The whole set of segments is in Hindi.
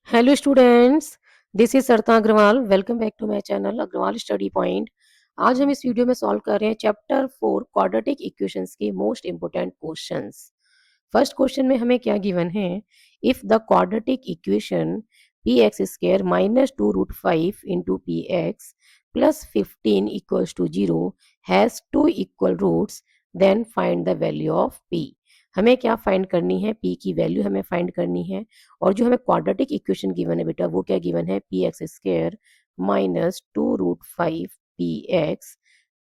Hello students, this is Sarita Agarwal. Welcome back to my channel Agarwal study point. आज हम इस वीडियो में सॉल्व कर रहे हैं चैप्टर 4 क्वाड्रेटिक इक्वेशंस के most important questions. First question में हमें क्या गिवन है? If the quadratic equation P X square minus two root five into P x plus 15 equals to zero has two equal roots, then find the value of P. हमें क्या फाइंड करनी है? पी की वैल्यू हमें फाइंड करनी है। और जो हमें क्वाड्रेटिक इक्वेशन गिवन है बेटा, वो क्या गिवन है? P X square minus two root five P x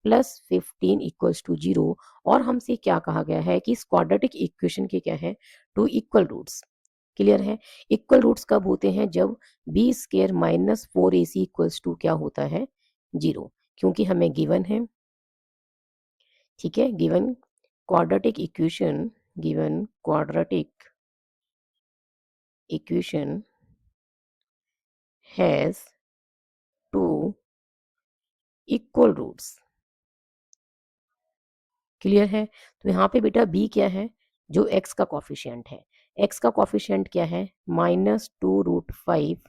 plus 15 equals to zero. और हमसे क्या कहा गया है कि इस क्वाड्रेटिक इक्वेशन के क्या है? Two equal roots. क्लियर है? इक्वल रूट्स कब होते हैं? जब B square minus four A C equals to क्या होता है? जीरो। क्योंकि हमें गिवन है, ठीक है, given quadratic equation, given quadratic equation has two equal roots. Clear है? तो यहाँ पे बेटा बी क्या है? जो एक्स का कॉफिशिएंट है। एक्स का कॉफिशिएंट क्या है? Minus two root five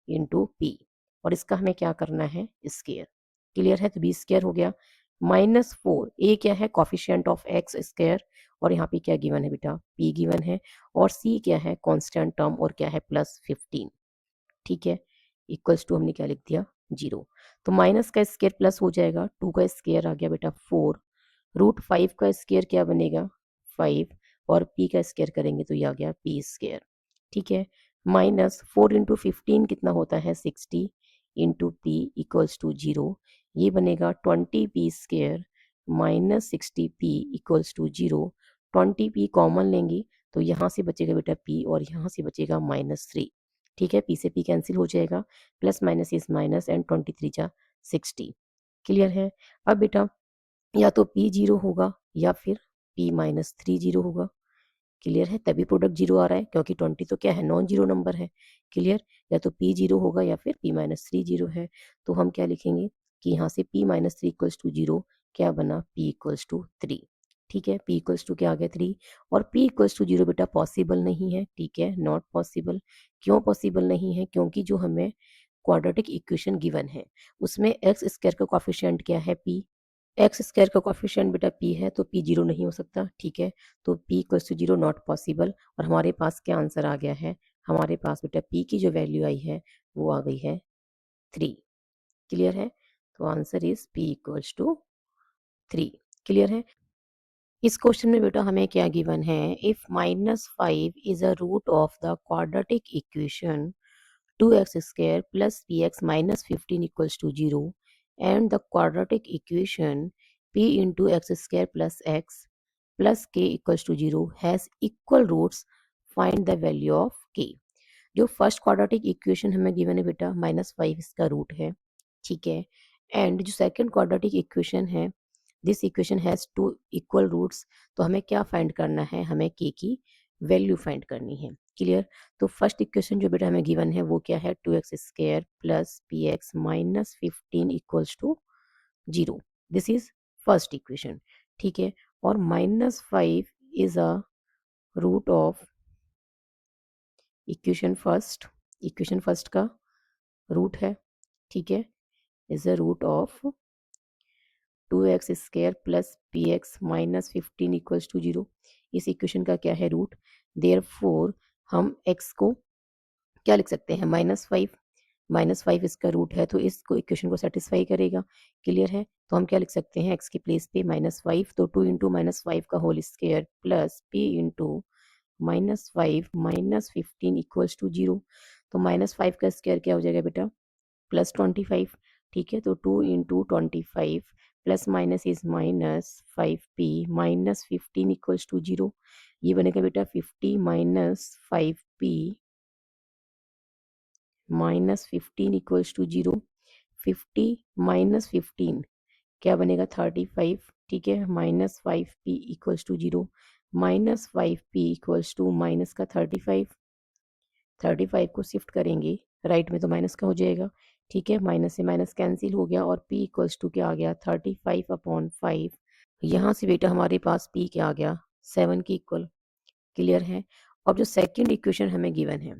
into P. और इसका हमें क्या करना है? स्केयर। क्लियर है? तो बी स्केयर हो गया। माइनस फोर, ए क्या है? Coefficient of x square. और यहाँ पे क्या गिवन है बेटा? पी गिवन है। और सी क्या है? Constant term. और क्या है? प्लस 15। ठीक है, इक्वल्स टू हमने क्या लिख दिया? जीरो। तो माइनस का स्केयर प्लस हो जाएगा, टू का स्केयर आ गया बेटा फोर, रूट फाइव का स्केयर क्या बनेगा? फाइव। और पी का स्केयर करेंगे तो ये आ गया पी स्केयर। ठीक है, माइनस फोर इंटू फिफ्टीन कितना होता है? 60 into P equals to zero. ये बनेगा 20 P square minus 60 P equals to zero. 20 P common लेंगे तो यहाँ से बचेगा बेटा पी और यहाँ से बचेगा माइनस थ्री। ठीक है, पी से पी कैंसिल हो जाएगा, plus minus is minus and 23 जा 60। क्लियर है? अब बेटा या तो पी जीरो होगा या फिर पी माइनस थ्री जीरो होगा। क्लियर है? तभी प्रोडक्ट जीरो आ रहा है, क्योंकि 20 तो क्या है? नॉन जीरो नंबर है। क्लियर? या तो पी जीरो होगा या फिर पी माइनस थ्री जीरो है। तो हम क्या लिखेंगे कि यहाँ से P minus three equals to zero क्या बना? P equals to three. ठीक है, पी इक्वल्स टू क्या आ गया? थ्री। और पी इक्वल्स टू जीरो बेटा पॉसिबल नहीं है। ठीक है, नॉट पॉसिबल। क्यों पॉसिबल नहीं है? क्योंकि जो हमें क्वाड्रेटिक इक्वेशन गिवन है उसमें एक्स स्क्वायर का कॉफिशिएंट क्या है? पी। एक्स स्क्वायर का कॉफिशिएंट बेटा पी है, तो पी जीरो नहीं हो सकता। ठीक है, तो P equals to zero, not possible. और हमारे पास क्या आंसर आ गया है? हमारे पास बेटा पी की जो वैल्यू आई है वो आ गई है थ्री। क्लियर है? तो answer is P equals to three. Clear है? इस क्वेश्चन में बेटा हमें क्या गिवन है? If minus five is a root of the quadratic equation two X square plus P X minus 15 equals to zero and the quadratic equation p into x square plus x plus k equals to 0 has equal roots, find the value of k। जो फर्स्ट क्वाड्रेटिक इक्वेशन हमें गिवन है बेटा माइनस फाइव इसका रूट है। ठीक है, एंड जो सेकंड क्वाड्रेटिक इक्वेशन है, this equation has two equal roots. तो हमें क्या फाइंड करना है? हमें के की वैल्यू फाइंड करनी है। क्लियर? तो फर्स्ट इक्वेशन जो बेटा हमें गिवन है वो क्या है? Two X square plus P X minus 15 equals to zero. This is first equation. ठीक है, और minus five is a root of equation first का रूट है। ठीक है, is a root of two X square plus P X minus 15 equals to zero. इस इक्वेशन का क्या है? रूट। देयर फोर हम x को क्या लिख सकते हैं? Minus five. माइनस फाइव इसका रूट है तो इसको इक्वेशन को सेटिस्फाई करेगा। क्लियर है? तो हम क्या लिख सकते हैं? x की प्लेस पे माइनस फाइव, तो टू इंटू माइनस फाइव का whole square plus p into minus five minus 15 equals to zero. तो माइनस फाइव का स्क्वायर क्या हो जाएगा बेटा? प्लस 25। ठीक है, तो two into 25 plus minus is minus 5p minus 15 equals to zero. ये बनेगा बेटा 50 minus 5p minus 15 equals to zero. 50 minus 15 क्या बनेगा? 35। ठीक है, minus 5p equals to zero. Minus 5p equals to minus का 35। 35 को शिफ्ट करेंगे राइट में तो माइनस का हो जाएगा। ठीक है, माइनस से माइनस कैंसिल हो गया और p इक्वल्स टू क्या आ गया? 35 अपॉन 5। यहाँ से बेटा हमारे पास p क्या आ गया? 7 के इक्वल। क्लियर है? अब जो सेकंड इक्वेशन हमें गिवन है,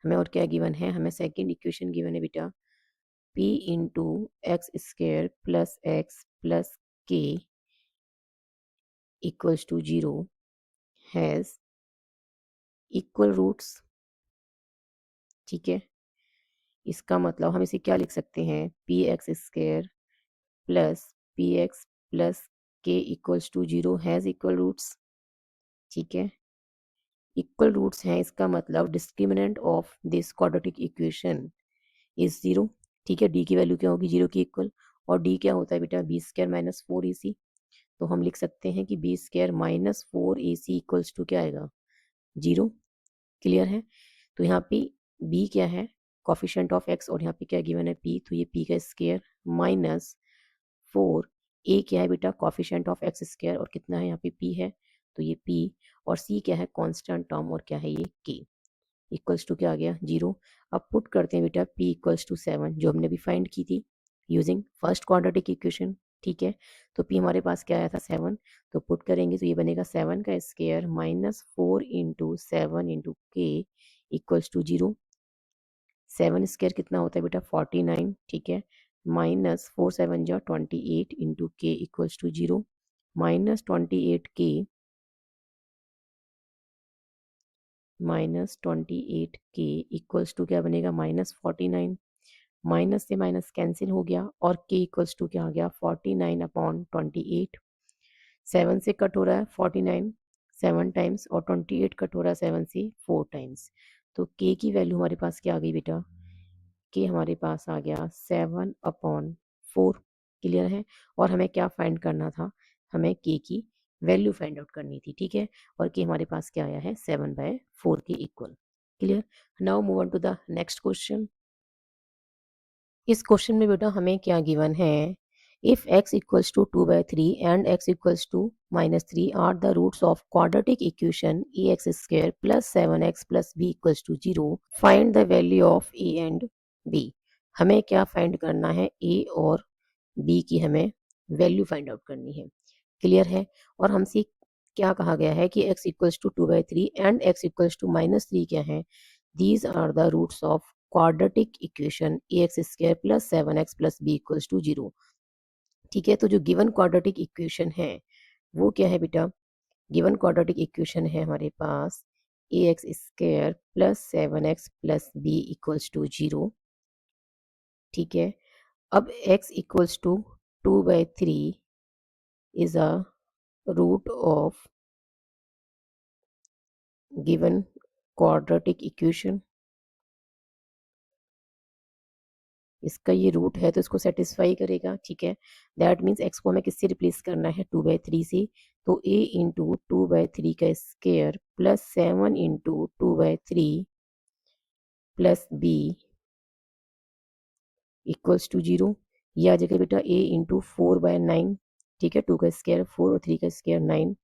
हमें और क्या गिवन है, हमें सेकंड इक्वेशन गिवन है बेटा p into x square plus x plus k equals to 0 has equal roots. ठीक है, इसका मतलब हम इसे क्या लिख सकते हैं, p x square plus P x plus k equals to 0 has equal roots. ठीक है, इक्वल रूट्स हैं, इसका मतलब discriminant of this quadratic equation is 0। ठीक है, डी की वैल्यू क्या होगी, 0 की इक्वल। और डी क्या होता है बेटा, बी स्क्वायर माइनस 4ac। तो हम लिख सकते हैं कि B square minus 4ac equals to क्या आएगा, 0। क्लियर है। तो यहाँ पे b क्या है, कॉफिशिएंट ऑफ x, और यहाँ पे क्या गिवन है p, तो ये p का स्क्वायर माइनस 4, a क्या है बेटा, कॉफिशिएंट ऑफ x स्क्वायर, और कितना है यहाँ पे p है, तो ये p, और c क्या है, कांस्टेंट टर्म, और क्या है ये k, इक्वल्स टू क्या आ गया, 0। अब पुट करते हैं बेटा p इक्वल्स टू 7, जो हमने अभी फाइंड की थी यूजिंग फर्स्ट क्वाड्रेटिक इक्वेशन। ठीक है, तो p हमारे पास क्या आया था, 7। तो पुट करेंगे तो ये बनेगा 7 का स्क्वायर माइनस 4 इंटू 7 इंटू के इक्वल्स टू 0। 7 स्क्वायर कितना होता है बेटा, 49। ठीक है, माइनस 4 7 जा 28 इंटू के इक्वल्स टू 0, माइनस 28 के माइनस 28 के इक्वल्स टू क्या बनेगा, माइनस 49। माइनस से माइनस कैंसिल हो गया, और k इक्वल्स टू क्या आ गया, 49 अपॉन 28। 7 से कट हो रहा है 49 7 टाइम्स, और 28 कट हो रहा है 7 से 4 टाइम्स। तो k की वैल्यू हमारे पास क्या आ गई बेटा, k हमारे पास आ गया 7 अपॉन 4। क्लियर है। और हमें क्या फाइंड करना था, हमें k की वैल्यू फाइंड आउट करनी थी। ठीक है, और k हमारे पास क्या आया है, 7/4 के equal. Clear. Now move on to the next question. इस क्वेश्चन में बेटा हमें क्या गिवन है, if x equals to 2/3 and x equals to -3 are the roots of quadratic equation ax square plus 7x plus b equals to 0, find the value of a and b। हमें क्या फाइंड करना है, a और b की हमें वैल्यू फाइंड आउट करनी है। क्लियर है। और हमसे क्या कहा गया है कि x equals to 2/3 and x equals to -3 क्या है, these are the roots of quadratic equation ax square plus 7x plus b equals to 0। ठीक है, तो जो गिवन क्वाड्रेटिक इक्वेशन है वो क्या है बेटा, गिवन क्वाड्रेटिक इक्वेशन है हमारे पास ax square plus 7x plus b equals to 0। ठीक है, अब x equals to 2/3 is a root of given quadratic equation। इसका ये रूट है तो इसको सेटिस्फाई करेगा। ठीक है, दैट मीन्स एक्स को हमें किससे रिप्लेस करना है, 2/3 से। तो a इंटू 2/3 का square plus 7 into 2/3 plus b equals to 0। ये आ जाएगा बेटा a इंटू 4/9। ठीक है, 2 का स्क्वायर 4 और 3 का स्क्वायर 9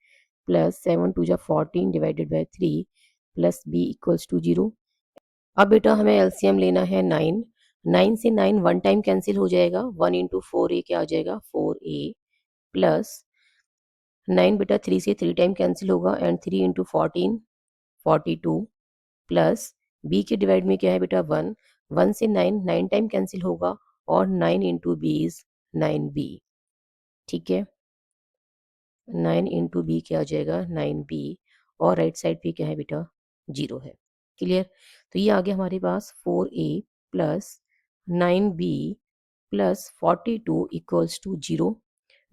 प्लस 7 2 जा 14 divided by 3 plus b equals to 0। अब बेटा हमें एलसीएम लेना है 9। 9 से 9 वन टाइम कैंसिल हो जाएगा, 1 इंटू 4a क्या आ जाएगा, 4a प्लस 9 बेटा 3 से 3 टाइम कैंसिल होगा, एंड 3 इंटू 14 42 प्लस b के डिवाइड में क्या है बेटा 1। 1 से 9 9 टाइम कैंसिल होगा, और 9 इंटू बी इज 9b। ठीक है, 9 इंटू बी क्या आ जाएगा, 9b, और राइट साइड पे क्या है बेटा, 0 है। क्लियर। तो ये आ गया हमारे पास 4a plus 9b plus 42 equals to 0।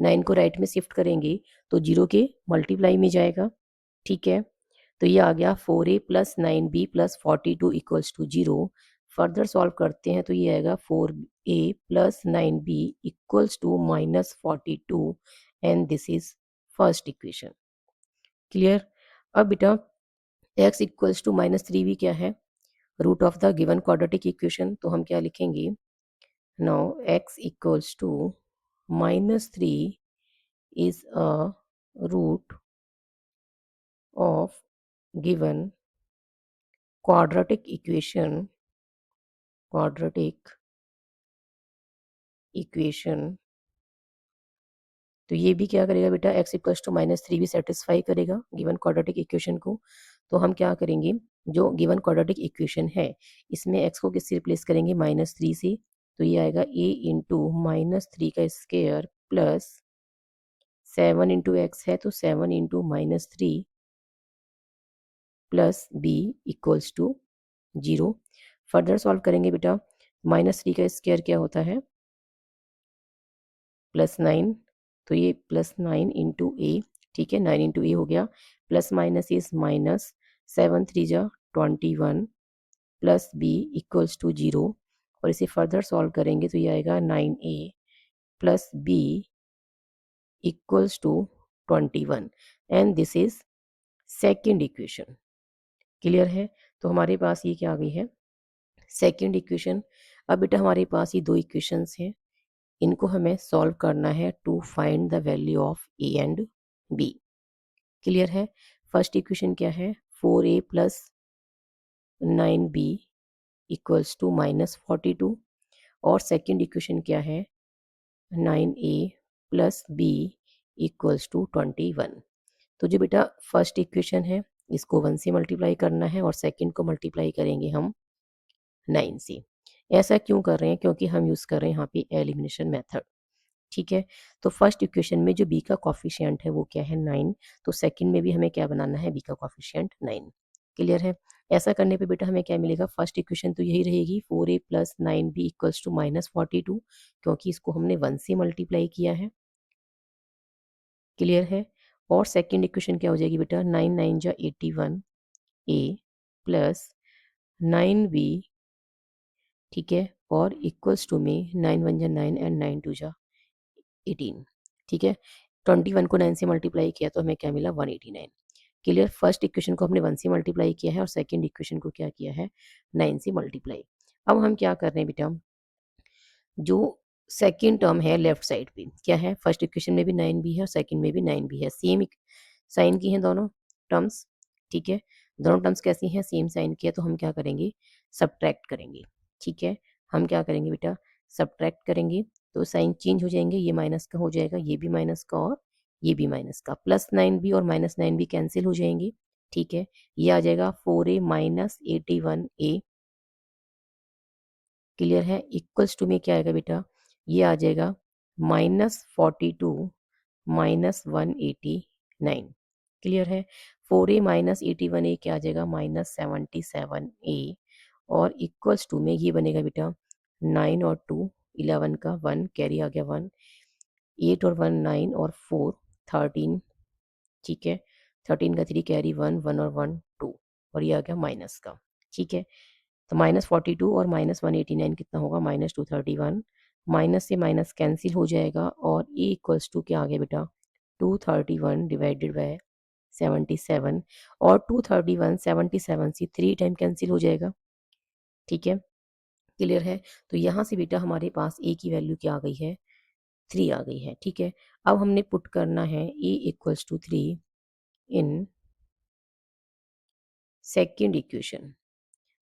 9 को राइट में शिफ्ट करेंगे तो 0 के मल्टीप्लाई में जाएगा। ठीक है, तो ये आ गया 4a plus 9b plus 42 equals to 0। Further solve करते हैं तो ये आएगा 4a plus 9b equals to -42, and this is first equation. Clear. अब बेटा x इक्वल्स टू -3 भी क्या है, root of the given quadratic equation. तो हम क्या लिखेंगे, now x equals to -3 is a root of given quadratic equation। तो ये भी क्या करेगा बेटा, x इक्वल्स टू -3 भी सेटिस्फाई करेगा गिवन क्वाड्रेटिक इक्वेशन को। तो हम क्या करेंगे, जो गिवन क्वाड्रेटिक इक्वेशन है इसमें x को किससे रिप्लेस करेंगे, -3 से। तो ये आएगा a इंटू -3 का स्क्वायर प्लस 7 इंटू एक्स है तो 7 into -3 plus b equals to 0। Further solve करेंगे बेटा, -3 का स्क्वायर क्या होता है, +9, तो ये +9 इंटू ए, ठीक है, 9 इंटू ए हो गया, प्लस माइनस इज माइनस, 7 3 जा 21 प्लस बी इक्वल्स टू 0। और इसे फर्दर सॉल्व करेंगे तो ये आएगा 9a plus B equals to 21 and this is second equation. Clear है, तो हमारे पास ये क्या आ गई है, सेकेंड इक्वेशन। अब बेटा हमारे पास ये दो इक्वेशंस हैं, इनको हमें सॉल्व करना है to find the value of A and B. Clear है, फर्स्ट इक्वेशन क्या है, 4a plus 9b equals to -42 और सेकेंड इक्वेशन क्या है, 9a plus b equals to 21। तो जो बेटा फर्स्ट इक्वेशन है इसको 1 से मल्टीप्लाई करना है और सेकेंड को मल्टीप्लाई करेंगे हम 9 से। ऐसा क्यों कर रहे हैं, क्योंकि हम यूज़ कर रहे हैं यहाँ पे एलिमिनेशन मेथड। ठीक है, तो फर्स्ट इक्वेशन में जो बी का कॉफिशिएंट है वो क्या है, 9। तो सेकंड में भी हमें क्या बनाना है, बी का कॉफिशिएंट 9। क्लियर है, ऐसा करने पे बेटा हमें क्या मिलेगा, फर्स्ट इक्वेशन तो यही रहेगी, 4a plus 9b equals to -42, क्योंकि इसको हमने 1 से मल्टीप्लाई किया है। क्लियर है, और सेकंड इक्वेशन क्या हो जाएगी बेटा, 9 9 जा 81 a प्लस 9b, ठीक है, और इक्वल्स टू में 9 1 जा 9 एंड 9 2 जा 18। ठीक है, 21 को 9 से मल्टीप्लाई किया तो हमें क्या मिला, 189। क्लियर, फर्स्ट इक्वेशन को हमने 1 से मल्टीप्लाई किया है और सेकंड इक्वेशन को क्या किया है, 9 से मल्टीप्लाई। अब हम क्या कर रहे हैं बेटा, जो सेकंड टर्म है लेफ्ट साइड पे क्या है, फर्स्ट इक्वेशन में भी 9 भी है और सेकंड में भी 9 भी है, सेम साइन की हैं दोनों टर्म्स। ठीक है, दोनों टर्म्स कैसी हैं, सेम साइन की है, तो हम क्या करेंगे, सब्ट्रैक्ट करेंगे। ठीक है, हम क्या करेंगे बेटा, सब्ट्रैक्ट करेंगे तो साइन चेंज हो जाएंगे, ये माइनस का हो जाएगा, ये भी माइनस का और ये भी माइनस का, +9 भी और -9 भी कैंसिल हो जाएंगे। ठीक है, ये आ जाएगा 4a माइनस 81a। क्लियर है, इक्वल्स टू में क्या आएगा बेटा, ये आ जाएगा -42 -189। क्लियर है, 4a माइनस 81a क्या आ जाएगा, -77a और इक्वल्स टू में ये बनेगा बेटा 9 और 2 11 का 1 कैरी आ गया 1, 8 और 1 9 और 4 13। ठीक है, 13 का 3 कैरी 1 1 और 1 2 और ये आ गया माइनस का। ठीक है, तो -42 और -189 कितना होगा, -231, माइनस से माइनस कैंसिल हो जाएगा और ए इक्वल्स टू क्या आ गया बेटा, 231 डिवाइडेड बाय 77 और 231 77 से 3 टाइम कैंसिल हो जाएगा। ठीक है, क्लियर है, तो यहाँ से बेटा हमारे पास ए की वैल्यू क्या आ गई है, 3 आ गई है। ठीक है, अब हमने पुट करना है a equals to 3 in second equation.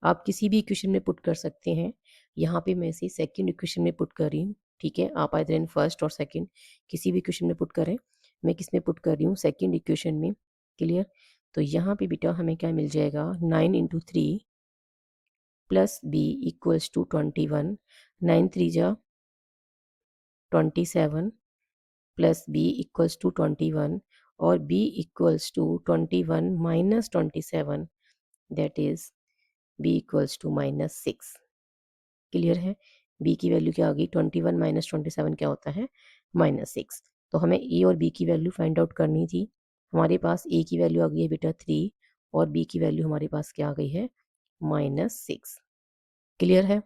आप किसी भी इक्वेशन में पुट कर सकते हैं, यहाँ पे मैं इसे सेकंड इक्वेशन में पुट कर रही हूँ। ठीक है, आप आइदर इन फर्स्ट और सेकंड किसी भी इक्वेशन में पुट करें, मैं किस में पुट कर रही हूँ, सेकंड इक्वेशन में। क्लियर, तो यहाँ पे बेटा हमें क्या मिल जाएगा, 9 into 3 plus B equals to 21, 9 3 जा 27 प्लस बी इक्वल्स टू 21 और b equals to 21 minus 27, that is b equals to -6। Clear है, b की वैल्यू क्या आ गई, 21 माइनस 27 क्या होता है, -6। तो हमें a और b की वैल्यू फाइंड आउट करनी थी, हमारे पास a की वैल्यू आ गई है बेटा 3 और b की वैल्यू हमारे पास क्या आ गई है, -6। क्लियर है,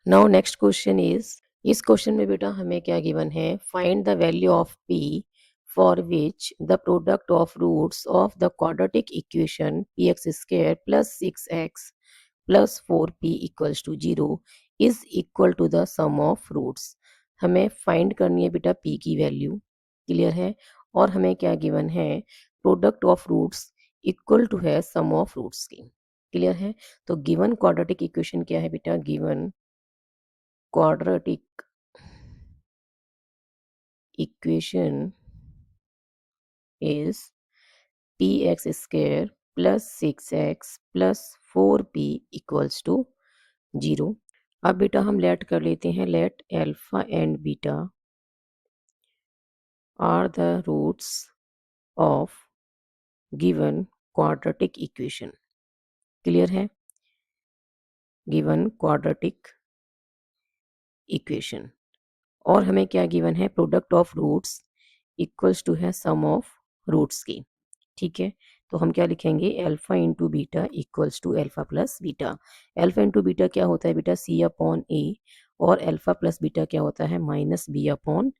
नाउ नेक्स्ट क्वेश्चन इस क्वेश्चन में बेटा हमें क्या गिवन है, find the value of p for which the product of roots of the quadratic equation px² plus 6x plus 4p equals to 0 is equal to the sum of roots. हमें फाइंड करनी है बेटा p की वैल्यू। क्लियर है, और हमें क्या गिवन है, product of roots equal to है सम ऑफ रूट्स की। क्लियर है, तो गिवन क्वाड्रेटिक इक्वेशन क्या है बेटा, given quadratic equation is P X square plus 6x plus 4p equals to 0। अब बेटा हम लेट कर लेते हैं, let alpha and beta are the roots of given quadratic equation. Clear है? गिवन क्वाड्रेटिक इक्वेशन, और हमें क्या गिवन है, product of roots equals to है सम ऑफ रूट्स की। ठीक है, तो हम क्या लिखेंगे, alpha into beta equals to alpha plus beta. Alpha into beta क्या होता है बेटा, सी अपॉन ए, और अल्फा प्लस बीटा क्या होता है, माइनस बी अपॉन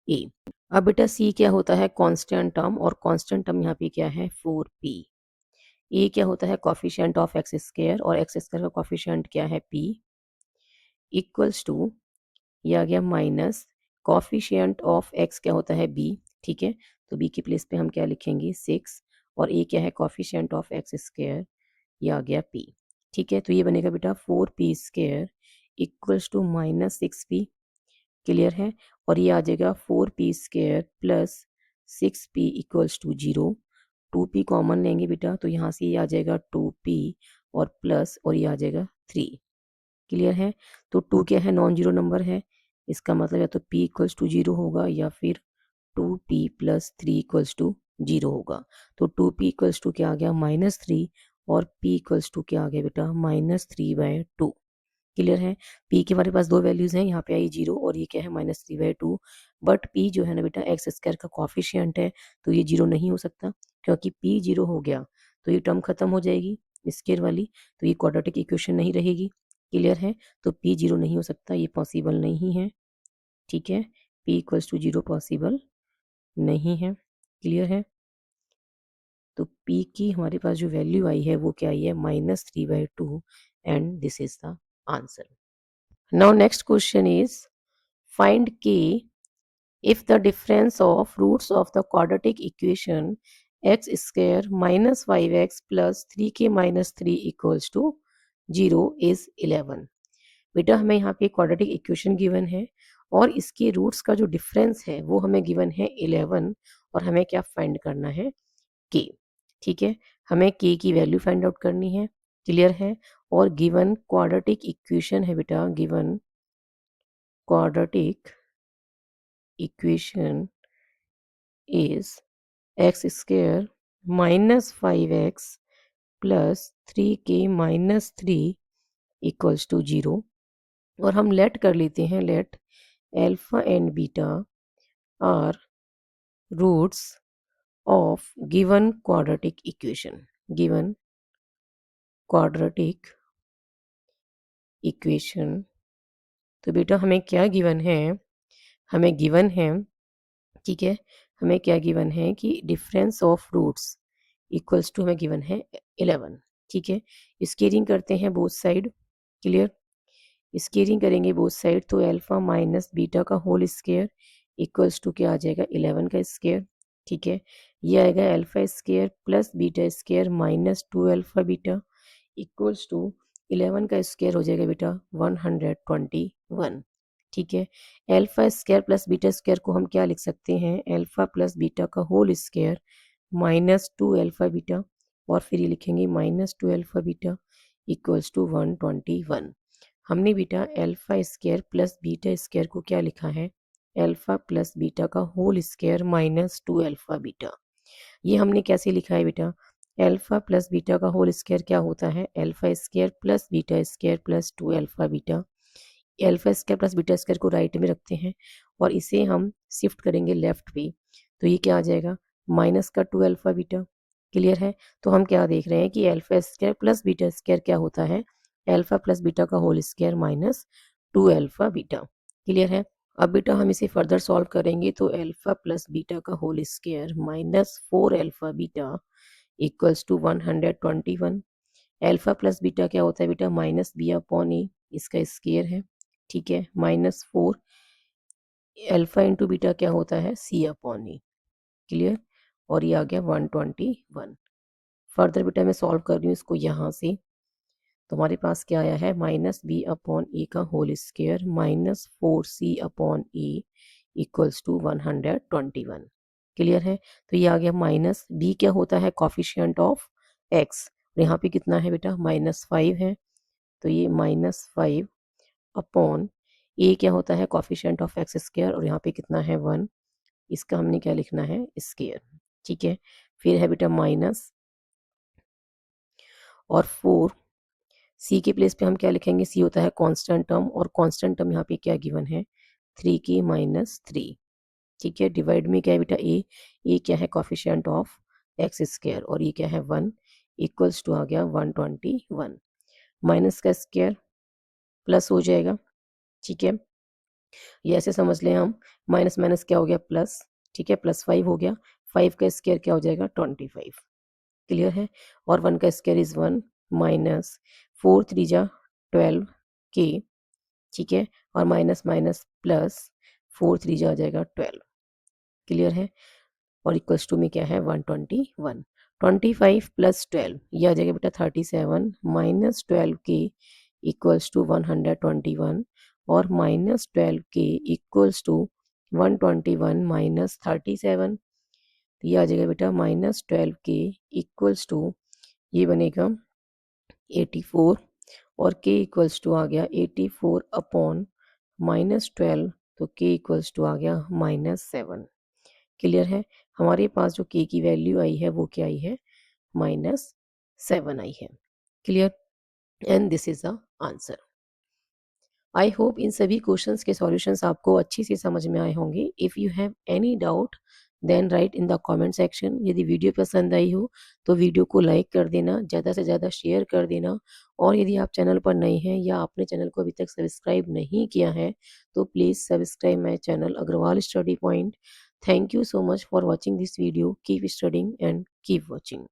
ए। अब बेटा सी क्या होता है, कांस्टेंट टर्म, और कांस्टेंट टर्म यहाँ पे क्या है, 4p। ए क्या होता है, कॉफिशिएंट ऑफ एक्स स्क्वायर, और एक्स स्क्वायर का कॉफिशिएंट क्या है, p, इक्वल्स टू, ये आ गया माइनस कॉफिशिएंट ऑफ एक्स क्या होता है, बी। ठीक है, तो बी की प्लेस पे हम क्या लिखेंगे, 6, और ए क्या है, कॉफिशिएंट ऑफ एक्स स्क्वायर, ये आ गया पी। ठीक है, तो ये बनेगा बेटा 4p square equals to minus 6p। Clear है? और ये आ जाएगा 4p square plus 6p equals to 0। 2p common लेंगे बेटा, तो यहाँ से ये आ जाएगा 2p, और प्लस, और ये आ जाएगा 3। क्लियर है? तो 2 क्या है, नॉन जीरो नंबर है, इसका मतलब या तो p इक्वल्स टू 0 होगा, या फिर 2p प्लस 3 इक्वल्स टू 0 होगा। तो 2p इक्वल्स टू क्या आ गया, -3, और p इक्वल्स टू क्या आ गया बेटा, -3/2। क्लियर है? p के हमारे पास दो वैल्यूज हैं, यहाँ पे आई 0, और ये क्या है, -3/2। बट p जो है ना बेटा एक्स स्क्वायर का कॉफिशिएंट है, तो ये 0 नहीं हो सकता, क्योंकि p 0 हो गया तो ये टर्म खत्म हो जाएगी स्क्वायर वाली, तो ये क्वाड्रेटिक इक्वेशन नहीं रहेगी। क्लियर है? तो p 0 नहीं हो सकता, ये पॉसिबल नहीं है। ठीक है, p इक्वल्स टू 0 पॉसिबल नहीं है। क्लियर है? तो p की हमारे पास जो वैल्यू आई है वो क्या आई है, -3/2, and this is the answer. Now next question is find k if the difference of roots of the quadratic equation x square minus 5x plus 3k minus 3 equals to 0 is 11। बेटा हमें यहाँ पे क्वाड्रेटिक इक्वेशन गिवन है, और इसके रूट्स का जो डिफरेंस है वो हमें गिवन है 11, और हमें क्या फाइंड करना है, k। ठीक है, हमें k की वैल्यू फाइंड आउट करनी है। क्लियर है? और गिवन क्वाड्रेटिक इक्वेशन है बेटा, given quadratic equation is x square minus 5x plus 3k minus 3 equals to 0। और हम लेट कर लेते हैं, let alpha and beta are roots of given quadratic equation. Given quadratic equation, तो बेटा हमें क्या गिवन है, हमें गिवन है, ठीक है, हमें क्या गिवन है कि difference of roots equals to हमें गिवन है 11। ठीक है, स्केयरिंग करते हैं बोथ साइड। क्लियर? स्केयरिंग करेंगे बोथ साइड, तो अल्फा माइनस बीटा का होल स्केयर इक्वल्स टू क्या आ जाएगा, 11 का स्केयर। ठीक है, ये आएगा alpha square plus beta square minus 2 alpha beta equals to 11 का स्केयर हो जाएगा बेटा 121। ठीक है, alpha square plus beta square को हम क्या लिख सकते हैं, अल्फा प्लस बीटा का whole square minus 2 alpha beta, और फिर ये लिखेंगे -2 अल्फा बीटा इक्वल्स टू 121। हमने बेटा alpha square plus beta square को क्या लिखा है, अल्फा प्लस बीटा का होल स्केयर -2 अल्फा बीटा। ये हमने कैसे लिखा है बेटा, अल्फा प्लस बीटा का होल स्केयर क्या होता है, alpha square plus beta square plus 2 alpha beta. Alpha square plus beta square को राइट में रखते हैं, और इसे हम शिफ्ट करेंगे लेफ्ट पे, तो ये क्या आ जाएगा, माइनस का 2 अल्फा बीटा। क्लियर है? तो हम क्या देख रहे हैं कि alpha square plus beta square क्या होता है, अल्फा प्लस बीटा का whole square -2 alpha beta. Clear है? अब बेटा हम इसे फर्दर सॉल्व करेंगे, तो अल्फा प्लस बीटा का whole square -4 alpha beta equals to 121। Alpha plus beta क्या होता है बेटा, -b/a, इसका स्केयर है। ठीक है, -4 अल्फा इंटू बीटा क्या होता है, c/e। क्लियर? और ये आ गया 121। फर्दर बेटा मैं सॉल्व कर रही हूँ इसको यहाँ से, तो हमारे पास क्या आया है, -b/a का whole square -4c/e equals to 121। Clear है? तो ये आ गया माइनस, बी क्या होता है कॉफिशिएंट ऑफ एक्स, और यहाँ पे कितना है बेटा -5 है, तो ये -5 अपॉन ए क्या होता है कॉफिशिएंट ऑफ एक्स स्क्वायर, और यहाँ पे कितना है 1, इसका हमने क्या लिखना है स्क्वायर। ठीक है, फिर है बेटा माइनस और 4, सी के प्लेस पे हम क्या लिखेंगे, सी होता है कांस्टेंट टर्म, और कांस्टेंट टर्म यहाँ पे क्या गिवन है 3 की -3। ठीक है, डिवाइड में क्या है बेटा ए क्या है कॉफिशिएंट ऑफ एक्स स्क्वायर, और ये क्या है 1, इक्वल्स टू आ गया 121, माइनस का स्क्वायर प्लस हो जाएगा। ठीक है, ये ऐसे समझ लें हम, माइनस माइनस क्या हो गया प्लस। ठीक है, +5 हो गया, 5 का स्क्वायर क्या हो जाएगा 25। क्लियर है, और 1 का स्क्वायर इज 1, माइनस 4 3 जा 12 के। ठीक है, और माइनस माइनस प्लस 4 3 जा आ जाएगा 12। क्लियर है, और इक्वल्स टू में क्या है 121, 25 प्लस 12 ये आ जाएगा बेटा 37, माइनस 12 के इक्वल्स टू 121, और माइनस 12 के इक्वल्स टू 121 माइनस 37, तो ये आ जाएगा बेटा -12 के इक्वल्स टू, ये बनेगा 84, और k इक्वल्स टू आ गया 84 अपॉन -12, तो k इक्वल्स टू आ गया -7। क्लियर है, हमारे पास जो k की वैल्यू आई है वो क्या आई है -7 आई है। Clear, and this is the answer. I hope इन सभी क्वेश्चंस के सॉल्यूशंस आपको अच्छी से समझ में आए होंगे। If you have any doubt then write in the comment section. यदि वीडियो पसंद आई हो तो वीडियो को लाइक कर देना, ज़्यादा से ज़्यादा शेयर कर देना, और यदि आप चैनल पर नए हैं या आपने चैनल को अभी तक सब्सक्राइब नहीं किया है तो please subscribe my channel Agarwal study point. Thank you so much for watching this video. Keep studying and keep watching.